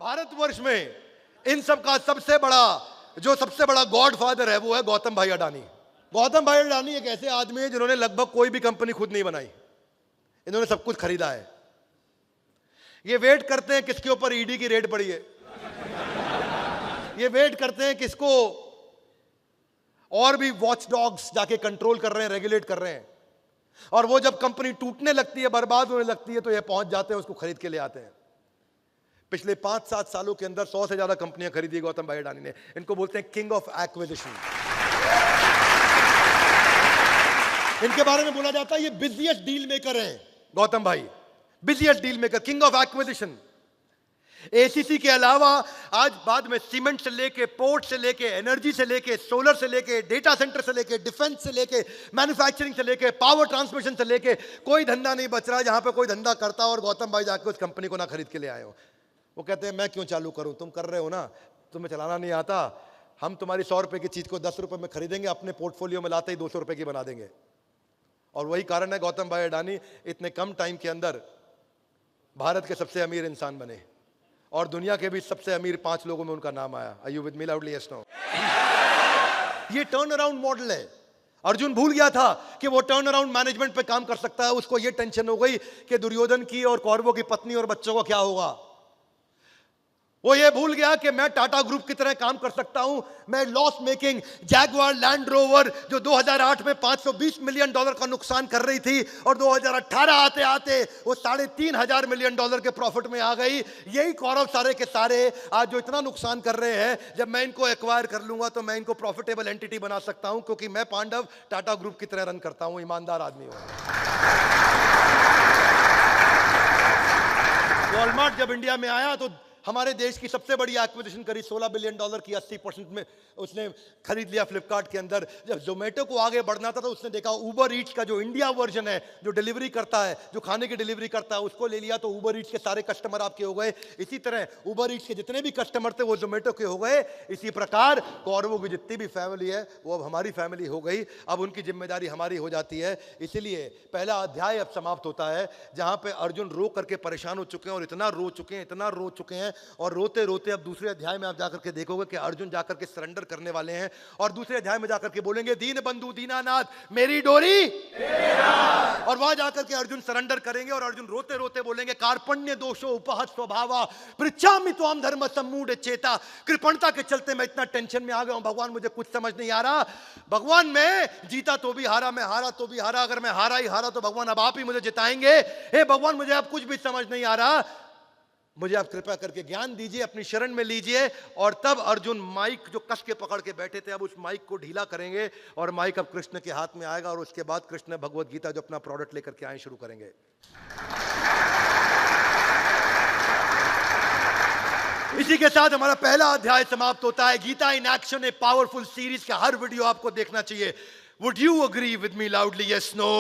भारतवर्ष में इन सब का सबसे बड़ा गॉडफादर है वो है गौतम भाई अडानी। गौतम भाई अडानी एक ऐसे आदमी है जिन्होंने लगभग कोई भी कंपनी खुद नहीं बनाई, इन्होंने सब कुछ खरीदा है। ये वेट करते हैं किसके ऊपर ईडी की रेड पड़ी है, ये वेट करते हैं किसको और भी वॉच डॉग्स जाके कंट्रोल कर रहे हैं, रेगुलेट कर रहे हैं, और वो जब कंपनी टूटने लगती है, बर्बाद होने लगती है, तो ये पहुंच जाते हैं, उसको खरीद के ले आते हैं। पिछले 5-7 सालों के अंदर 100 से ज्यादा कंपनियां खरीदी गौतम भाई अडानी ने। इनको बोलते हैं किंग ऑफ एक्विजिशन। इनके बारे में बोला जाता है ये बिजिएस्ट डील मेकर हैं गौतम भाई, busiest deal maker, king of acquisition. ACC के अलावा आज बाद में सीमेंट से लेके, पोर्ट से लेके, एनर्जी से लेके, सोलर से लेके, डेटा सेंटर से लेके, डिफेंस से लेके, मैन्युफैक्चरिंग से लेके, पावर ट्रांसमिशन से लेके कोई धंधा नहीं बच रहा है जहां पे कोई धंधा करता और गौतम भाई जाके उस कंपनी को ना खरीद के ले आए हो। वो कहते हैं मैं क्यों चालू करूं, तुम कर रहे हो ना, तुम्हें चलाना नहीं आता, हम तुम्हारी 100 रुपए की चीज को 10 रुपए में खरीदेंगे, अपने पोर्टफोलियो में लाते ही 200 रुपए की बना देंगे। और वही कारण है गौतम भाई अडानी इतने कम टाइम के अंदर भारत के सबसे अमीर इंसान बने और दुनिया के भी सबसे अमीर 5 लोगों में उनका नाम आया। Are you with me loudly? Yes no? ये टर्न अराउंड मॉडल है। अर्जुन भूल गया था कि वो टर्न अराउंड मैनेजमेंट पे काम कर सकता है। उसको ये टेंशन हो गई कि दुर्योधन की और कौरवों की पत्नी और बच्चों का क्या होगा। वो ये भूल गया कि मैं टाटा ग्रुप की तरह काम कर सकता हूं। मैं loss making Jaguar land rover जो 2008 में $520 मिलियन का नुकसान कर रही थी और 2018 आते आते वो $3,500 मिलियन के प्रॉफिट में आ गई। यही कौरव सारे के सारे आज जो इतना नुकसान कर रहे हैं, जब मैं इनको एक्वायर कर लूंगा तो मैं इनको प्रॉफिटेबल एंटिटी बना सकता हूं, क्योंकि मैं पांडव टाटा ग्रुप की तरह रन करता हूं, ईमानदार आदमी हूं। वॉलमार्ट जब इंडिया में आया तो हमारे देश की सबसे बड़ी एक्विजिशन करी, $16 बिलियन की 80% में उसने खरीद लिया फ्लिपकार्ट के अंदर। जब जोमेटो को आगे बढ़ना था तो उसने देखा उबर ईट्स का जो इंडिया वर्जन है, जो डिलीवरी करता है, जो खाने की डिलीवरी करता है, उसको ले लिया तो उबर ईट्स के सारे कस्टमर आपके हो गए। इसी तरह उबर ईट्स के जितने भी कस्टमर थे वो जोमेटो के हो गए। इसी प्रकार कौरवों की जितनी भी फैमिली है वो अब हमारी फैमिली हो गई। अब उनकी जिम्मेदारी हमारी हो जाती है। इसीलिए पहला अध्याय अब समाप्त होता है जहां पे अर्जुन रो करके परेशान हो चुके हैं और इतना रो चुके हैं, इतना रो चुके हैं, और रोते रोते अब दूसरे अध्याय में आप जाकर के देखोगे कि अर्जुन जाकर के सरेंडर करने वाले हैं और दूसरे अध्याय में जाकर के बोलेंगे दीन बंधु दीनानाथ मेरी डोरी, और वहां जाकर के अर्जुन सरेंडर करेंगे और अर्जुन रोते रोते बोलेंगे कार्पण्य दोषो उपहत स्वभावा पृच्छामि त्वाम धर्म सम्मूढ़ चेता। कृपणता के चलते मैं इतना टेंशन में आ गया हूं भगवान, मुझे कुछ समझ नहीं आ रहा। भगवान मैं जीता तो भी हारा, मैं हारा तो भी हारा, अगर मैं हारा ही हारा तो भगवान अब आप ही मुझे जिताएंगे। हे भगवान मुझे अब कुछ भी समझ नहीं आ रहा, मुझे आप कृपा करके ज्ञान दीजिए, अपनी शरण में लीजिए। और तब अर्जुन माइक जो कस के पकड़ के बैठे थे अब उस माइक को ढीला करेंगे और माइक अब कृष्ण के हाथ में आएगा और उसके बाद कृष्ण भगवत गीता जो अपना प्रोडक्ट लेकर के आए शुरू करेंगे। इसी के साथ हमारा पहला अध्याय समाप्त होता है। Gita in action a powerful series का हर वीडियो आपको देखना चाहिए। Would you agree with me loudly? Yes no?